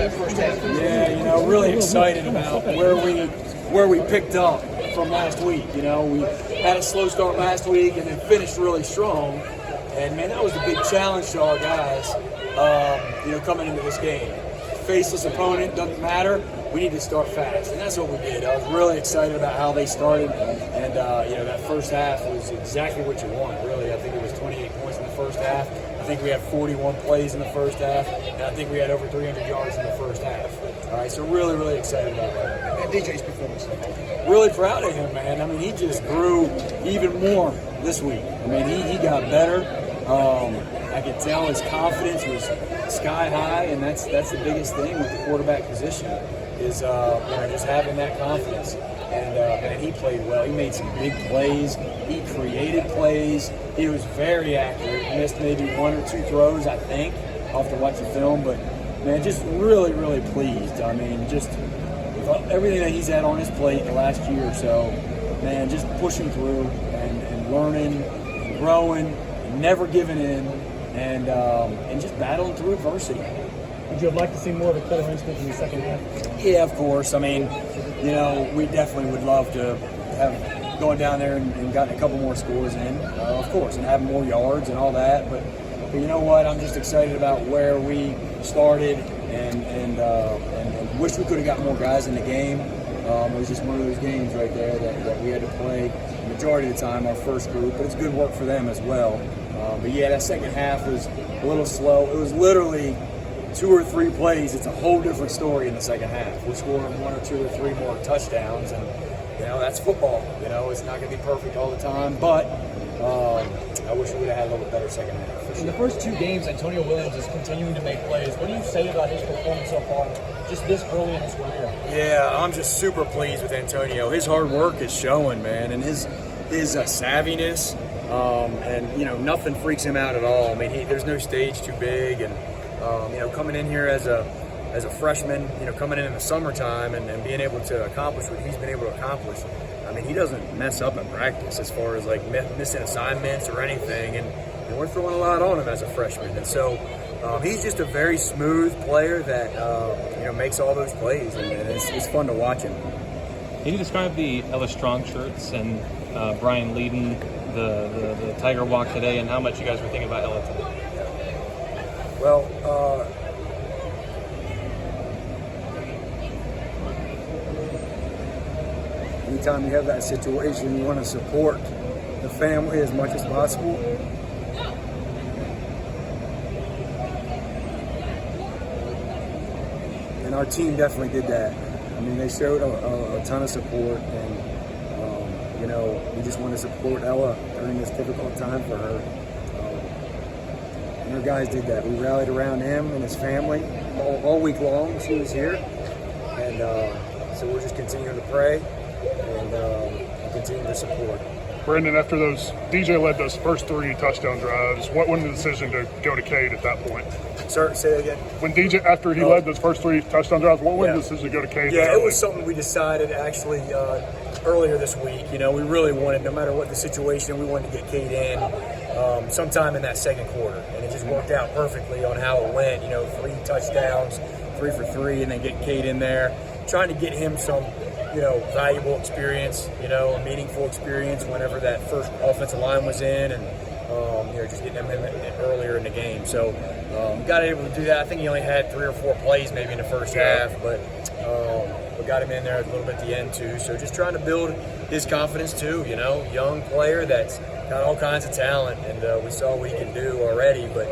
Yeah, really excited about where we picked up from last week. We had a slow start last week and then finished really strong. And man, that was a big challenge to our guys. Coming into this game, faceless opponent, doesn't matter. We need to start fast, and that's what we did. I was really excited about how they started, and that first half was exactly what you want. Really, I think it was 28 points in the first half. I think we had 41 plays in the first half, and I think we had over 300 yards in the first half. All right, so really, really excited about that. And DJ's performance. Really proud of him, man. I mean, he just grew even more this week. I mean, he got better. I could tell his confidence was sky high, and that's the biggest thing with the quarterback position is just having that confidence. And he played well. He made some big plays. He created plays. He was very accurate. Missed maybe one or two throws, I think. I'll have to watch the film, but man, just really, really pleased. I mean, just with everything that he's had on his plate the last year or so, man, just pushing through and learning and growing and never giving in and just battling through adversity. Would you have liked to see more of a Cole Hinchman in the second half? Yeah, of course. I mean, we definitely would love to have gone down there and gotten a couple more scores in, of course, and have more yards and all that. But you know what? I'm just excited about where we started and wish we could have got more guys in the game. It was just one of those games right there that we had to play the majority of the time, our first group, but it's good work for them as well. But yeah, that second half was a little slow. It was literally 2 or 3 plays. It's a whole different story in the second half. We're scoring 1 or 2 or 3 more touchdowns, and that's football. It's not going to be perfect all the time, but I wish we would have had a little bit better second half. For sure. In the first 2 games, Antonio Williams is continuing to make plays. What do you say about his performance so far, just this early in his career? Yeah, I'm just super pleased with Antonio. His hard work is showing, man, and his savviness, and nothing freaks him out at all. I mean, there's no stage too big, and coming in here as a freshman, coming in the summertime and being able to accomplish what he's been able to accomplish. I mean, he doesn't mess up in practice as far as like missing assignments or anything, and we're throwing a lot on him as a freshman. And so he's just a very smooth player that makes all those plays, and it's fun to watch him. Can you describe the Ella Strong shirts and Brian leading the Tiger Walk today, and how much you guys were thinking about Ella today? Well, anytime you have that situation, you want to support the family as much as possible. And our team definitely did that. I mean, they showed a ton of support, and we just want to support Ella during this difficult time for her. And our guys did that. We rallied around him and his family all week long. She was here, and so we'll just continue to pray and continue to support. Brendan, after DJ led those first 3 touchdown drives, what went the decision to go to Cade at that point? Sir, say that again. When DJ, after he led those first 3 touchdown drives, what went the decision to go to Cade? Yeah, it was something we decided actually earlier this week. We really wanted, no matter what the situation, we wanted to get Cade in sometime in that second quarter, and it just worked out perfectly on how it went. 3 touchdowns, 3 for 3, and then get Cade in there, trying to get him some valuable experience, a meaningful experience whenever that first offensive line was in, and just getting him in earlier in the game. So got able to do that. I think he only had 3 or 4 plays maybe in the first half, but we got him in there a little bit at the end too. So just trying to build his confidence too. Young player that's got all kinds of talent, and we saw what he can do already, but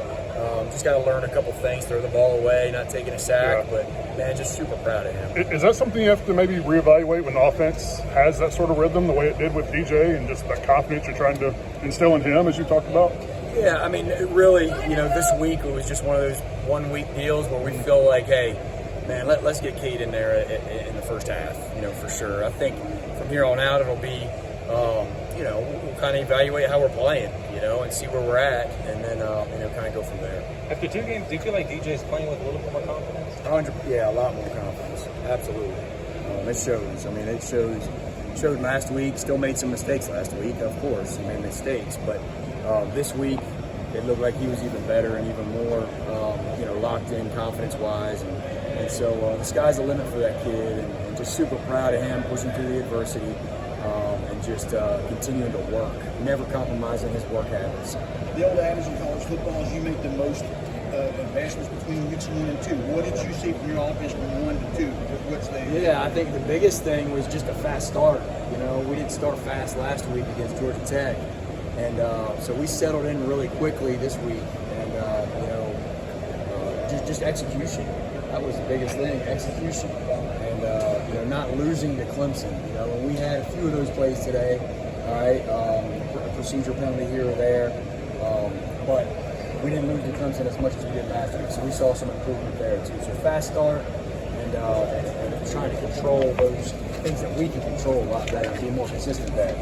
just got to learn a couple things, throw the ball away, not taking a sack, but man, just super proud of him. Is that something you have to maybe reevaluate when the offense has that sort of rhythm, the way it did with DJ, and just that confidence you're trying to instill in him, as you talked about? Yeah, I mean, it really, this week it was just one of those 1-week deals where we feel like, hey, man, let's get Cade in there in the first half, for sure. I think from here on out it'll be, we'll kind of evaluate how we're playing, and see where we're at, and then, kind of go from there. After 2 games, do you feel like DJ's playing with a little bit more confidence? Yeah, a lot more confidence. Absolutely. It shows. I mean, it showed last week. Still made some mistakes last week, of course. He made mistakes, but this week it looked like he was even better and even more, locked in confidence-wise, and And so the sky's the limit for that kid, and just super proud of him pushing through the adversity and just continuing to work, never compromising his work habits. The old adage in college football is you make the most advancements between weeks 1 and 2. What did you see from your offense from 1 to 2? What's the Yeah, I think the biggest thing was just a fast start. You know, we didn't start fast last week against Georgia Tech, and so we settled in really quickly this week. And just execution. That was the biggest thing, execution, and not losing to Clemson. You know, and we had a few of those plays today. All right, a procedure penalty here or there, but we didn't lose to Clemson as much as we did last week. So we saw some improvement there too. So fast start and trying to control those things that we can control a lot better and be more consistent there.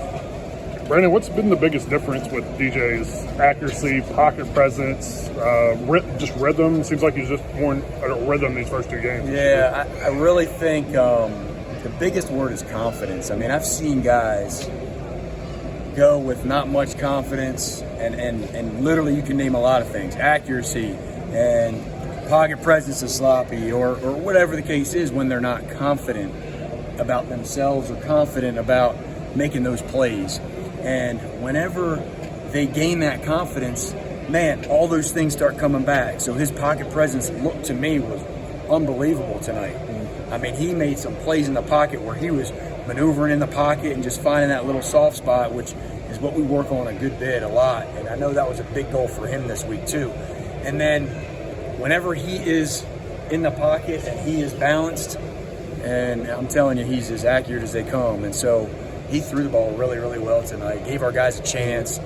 Brandon, what's been the biggest difference with DJ's accuracy, pocket presence, just rhythm? Seems like he's just more in a rhythm these first 2 games. Yeah, I really think the biggest word is confidence. I mean, I've seen guys go with not much confidence, and literally you can name a lot of things. Accuracy and pocket presence is sloppy, or whatever the case is, when they're not confident about themselves or confident about making those plays. And whenever they gain that confidence, man, all those things start coming back. So his pocket presence, looked to me, was unbelievable tonight. I mean, he made some plays in the pocket where he was maneuvering in the pocket and just finding that little soft spot, which is what we work on a good bit, a lot. And I know that was a big goal for him this week too. And then whenever he is in the pocket and he is balanced, and I'm telling you, he's as accurate as they come. And so he threw the ball really, really well tonight, gave our guys a chance,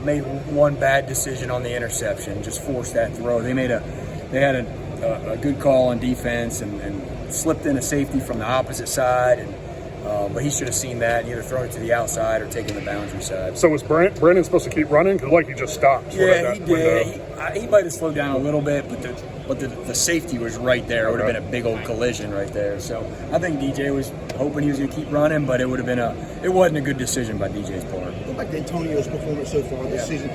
made one bad decision on the interception, just forced that throw. They had a good call on defense and slipped in a safety from the opposite side, but he should have seen that and either thrown it to the outside or taken the boundary side. So was Brandon supposed to keep running? Because he just stopped. Yeah, he did. He might have slowed down a little bit, but the safety was right there. It would have been a big old collision right there. So I think DJ was hoping he was going to keep running, but it wasn't a good decision by DJ's part. Go back to Antonio's performance so far this season.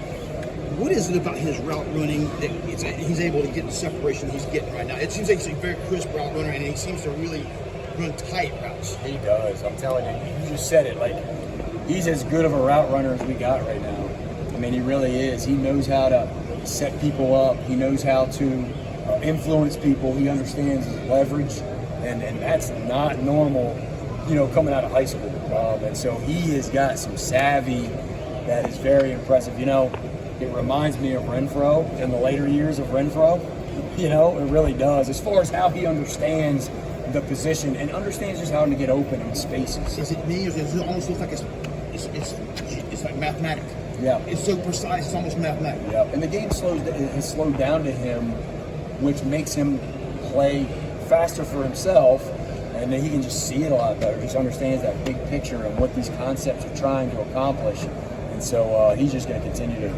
What is it about his route running that he's able to get the separation he's getting right now? It seems like he's a very crisp route runner, and he seems to really run tight routes. He does. I'm telling you, you just said it. Like, he's as good of a route runner as we got right now. I mean, he really is. He knows how to set people up. He knows how to influence people. He understands his leverage, and that's not normal, coming out of high school. And so he has got some savvy that is very impressive. It reminds me of Renfro in the later years of Renfro. It really does. As far as how he understands the position and understands just how to get open in spaces. Is it me, or does it almost look like it's like mathematics? Yeah. It's so precise, it's almost mathematics. Yeah. And the game has slowed down to him, which makes him play faster for himself, and then he can just see it a lot better. Just understands that big picture and what these concepts are trying to accomplish. And so he's just going to continue to.